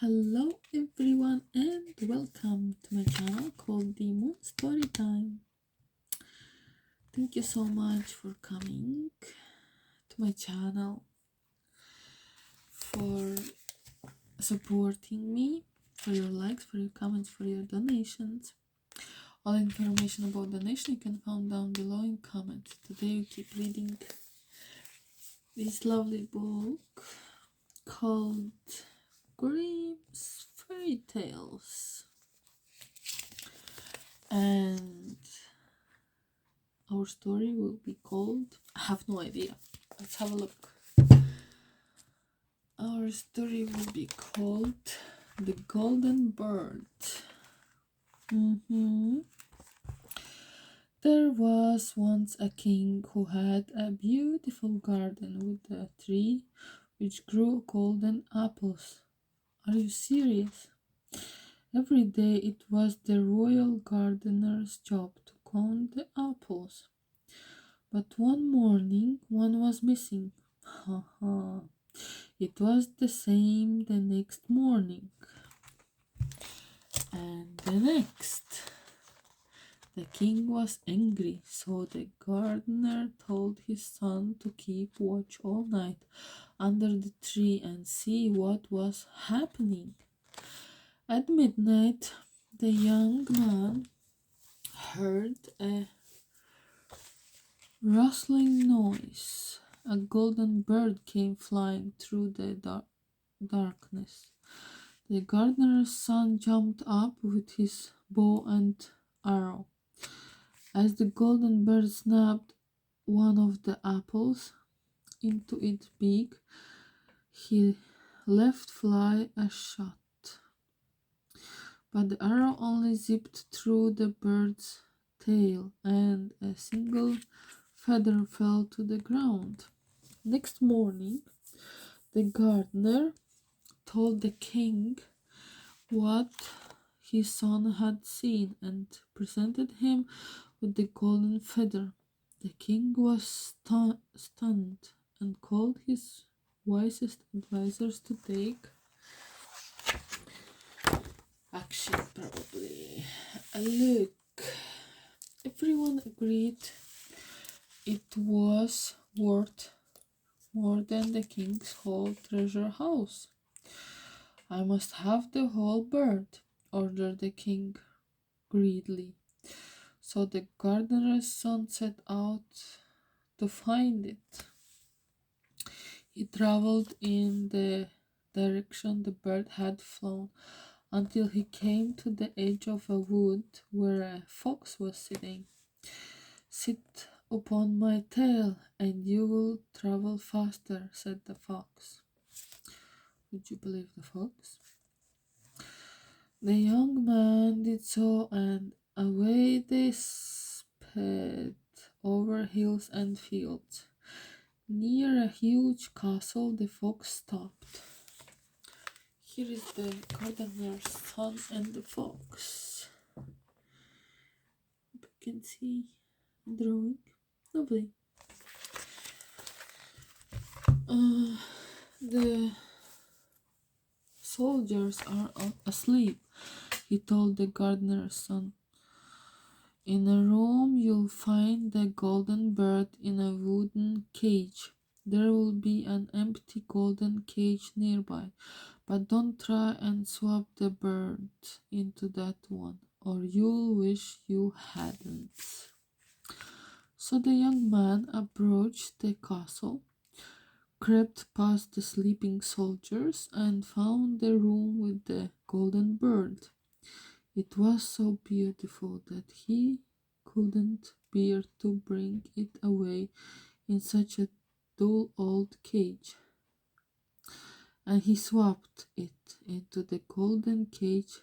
Hello everyone and welcome to my channel called Demon Story Time. Thank you so much for coming to my channel, for supporting me, for your likes, for your comments, for your donations. All information about donation you can find down below in comments. Today we keep reading this lovely book called Grimm's Fairy Tales. And our story will be called, I have no idea. Let's have a look. Our story will be called The Golden Bird. There was once a king who had a beautiful garden with a tree which grew golden apples. Are you serious? Every day it was the royal gardener's job to count the apples. But one morning one was missing. Ha ha. It was the same the next morning. And the next. The king was angry, so the gardener told his son to keep watch all night under the tree and see what was happening. At midnight, the young man heard a rustling noise. A golden bird came flying through the darkness. The gardener's son jumped up with his bow and arrow. As the golden bird snapped one of the apples into its beak, he let fly a shot. But the arrow only zipped through the bird's tail, and a single feather fell to the ground. Next morning, the gardener told the king what his son had seen and presented him with the golden feather. The king was stunned and called his wisest advisors to take action, probably. Look, everyone agreed it was worth more than the king's whole treasure house. I must have the whole bird, ordered the king greedily. So the gardener's son set out to find it. He traveled in the direction the bird had flown until he came to the edge of a wood where a fox was sitting. "Sit upon my tail and you will travel faster," said the fox. Would you believe the fox? The young man did so, and away they sped over hills and fields. Near a huge castle, the fox stopped. Here is the gardener's son and the fox. You can see the drawing. Lovely. The soldiers are asleep, he told the gardener's son. In a room you'll find the golden bird in a wooden cage. There will be an empty golden cage nearby, but don't try and swap the bird into that one, or you'll wish you hadn't. So the young man approached the castle, crept past the sleeping soldiers, and found the room with the golden bird. It was so beautiful that he couldn't bear to bring it away in such a dull old cage. And he swapped it into the golden cage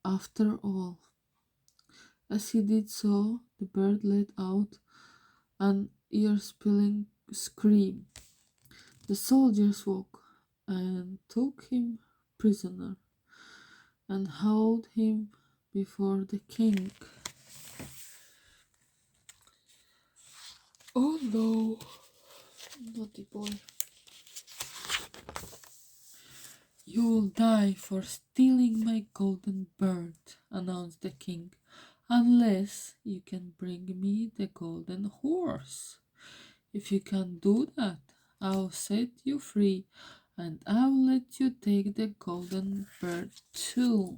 after all. As he did so, the bird let out an ear-splitting scream. The soldiers woke and took him prisoner and held him before the king. Oh no, naughty boy. You'll die for stealing my golden bird, announced the king, unless you can bring me the golden horse. If you can do that, I'll set you free and I'll let you take the golden bird too.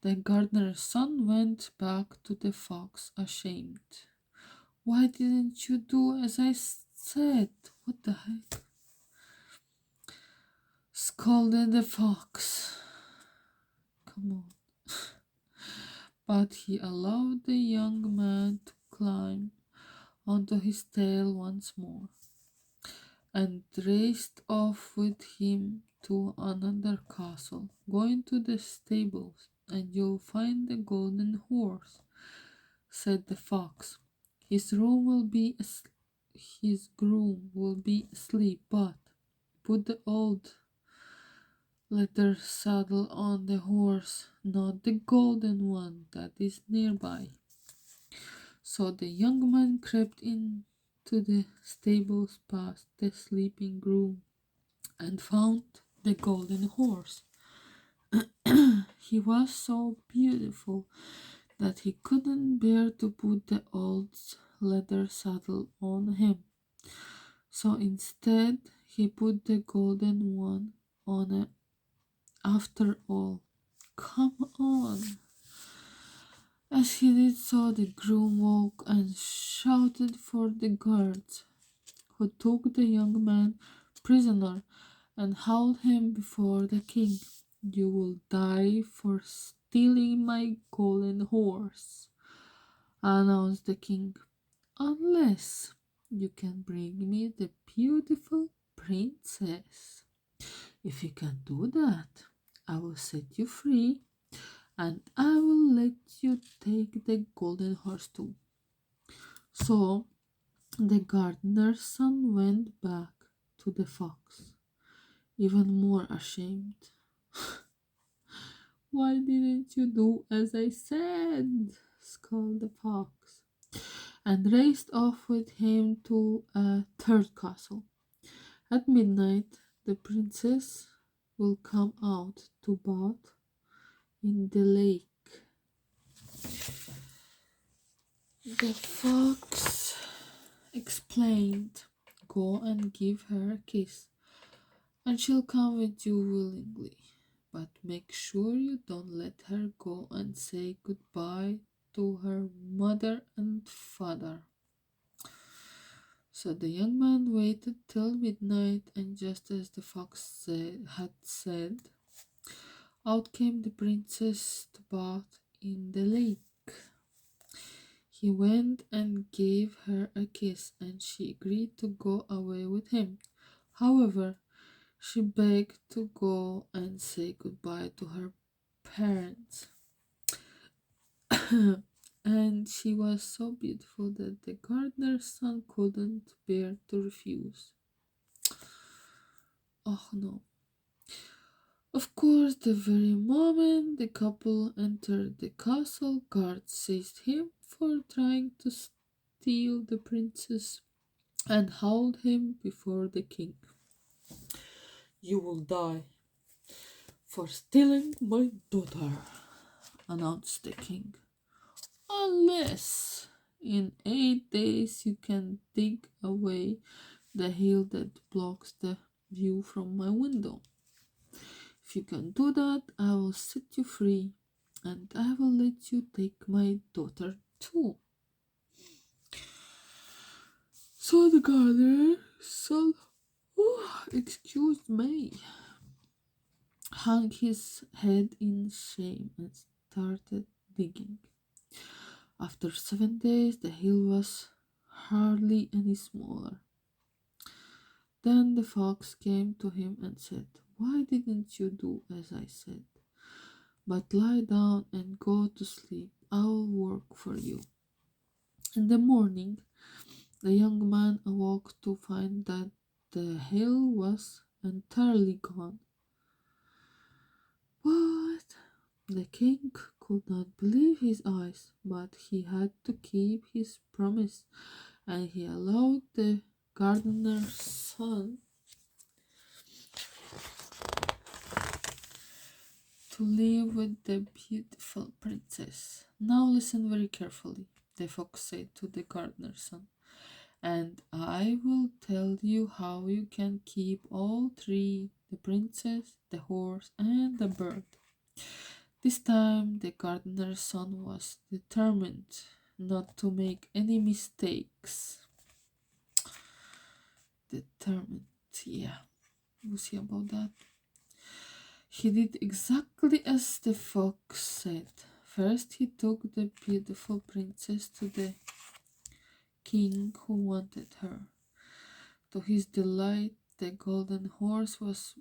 The gardener's son went back to the fox ashamed. Why didn't you do as I said? What the heck? Scolded the fox. Come on. But he allowed the young man to climb onto his tail once more and raced off with him to another castle. Go into the stables and you'll find the golden horse, said the fox. His room will be his groom will be asleep, but put the old leather saddle on the horse, not the golden one that is nearby. So the young man crept into the stables past the sleeping groom and found the golden horse. He was so beautiful that he couldn't bear to put the old leather saddle on him. So instead, he put the golden one on it. After all, come on! As he did so, the groom woke and shouted for the guards, who took the young man prisoner and held him before the king. You will die for stealing my golden horse, announced the king, unless you can bring me the beautiful princess. If you can do that, I will set you free and I will let you take the golden horse too. So the gardener's son went back to the fox, even more ashamed. Why didn't you do as I said? Scolded the fox, and raced off with him to a third castle. At midnight, the princess will come out to bathe in the lake. The fox explained, go and give her a kiss, and she'll come with you willingly. But make sure you don't let her go and say goodbye to her mother and father. So the young man waited till midnight, and just as the fox had said, out came the princess to bathe in the lake. He went and gave her a kiss, and she agreed to go away with him. However, she begged to go and say goodbye to her parents. And she was so beautiful that the gardener's son couldn't bear to refuse. Oh no. Of course, the very moment the couple entered the castle, guards seized him for trying to steal the princess and held him before the king. You will die for stealing my daughter, announced the king. Unless in 8 days you can dig away the hill that blocks the view from my window. If you can do that, I will set you free and I will let you take my daughter too. So the gardener said, excuse me, hung his head in shame and started digging. After 7 days, the hill was hardly any smaller. Then the fox came to him and said, why didn't you do as I said? But lie down and go to sleep. I will work for you. In the morning, the young man awoke to find that the hill was entirely gone. What? The king could not believe his eyes, but he had to keep his promise, and he allowed the gardener's son to live with the beautiful princess. Now listen very carefully, the fox said to the gardener's son, and I will tell you how you can keep all three, the princess, the horse, and the bird. This time the gardener's son was determined not to make any mistakes. Determined, yeah, we'll see about that. He did exactly as the fox said. First, he took the beautiful princess to the king who wanted her. To his delight, the golden horse was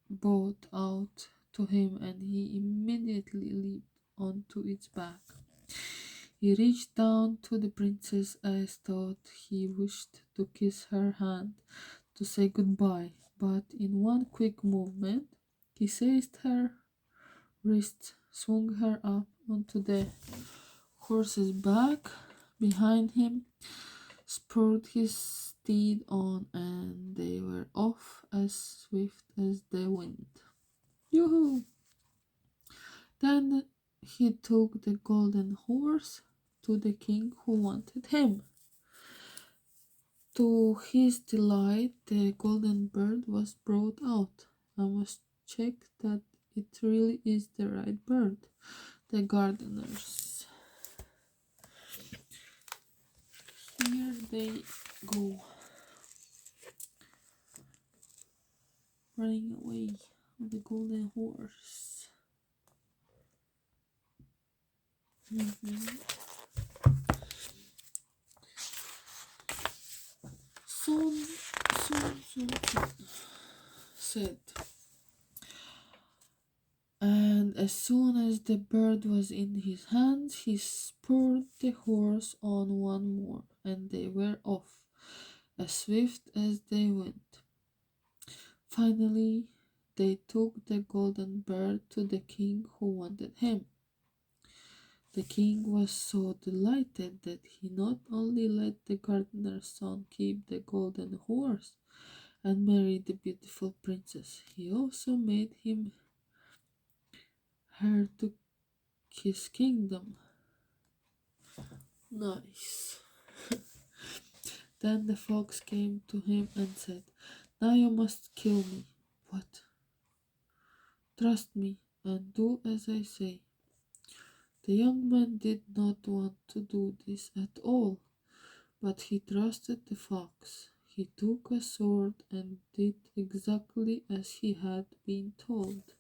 brought out to him, and he immediately leaped onto its back. He reached down to the princess as thought he wished to kiss her hand to say goodbye, but in one quick movement he seized her wrist, swung her up onto the horse's back behind him, spurred his steed on, and they were off as swift as the wind. Yoo-hoo! Then he took the golden horse to the king who wanted him. To his delight, the golden bird was brought out. I must check that it really is the right bird. The gardeners. Here they go, running away on the golden horse. Soon, soon, said. And as soon as the bird was in his hands, he spurred the horse on one more, and they were off, as swift as they went. Finally, they took the golden bird to the king who wanted him. The king was so delighted that he not only let the gardener's son keep the golden horse and marry the beautiful princess, he also made him heir to his kingdom. Nice. Then the fox came to him and said, "Now you must kill me." "What?" "Trust me and do as I say." The young man did not want to do this at all, but he trusted the fox. He took a sword and did exactly as he had been told.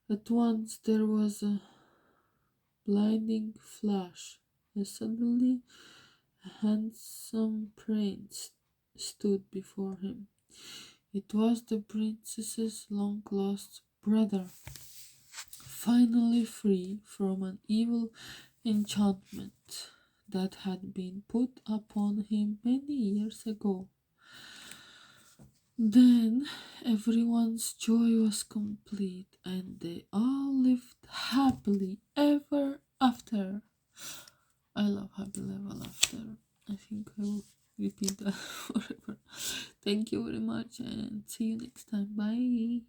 At once there was a blinding flash, and suddenly a handsome prince stood before him. It was the princess's long-lost brother, finally free from an evil enchantment that had been put upon him many years ago. Then everyone's joy was complete, and they all lived happily ever after. I love happily ever after. I think I will repeat that forever. Thank you very much, and see you next time. Bye.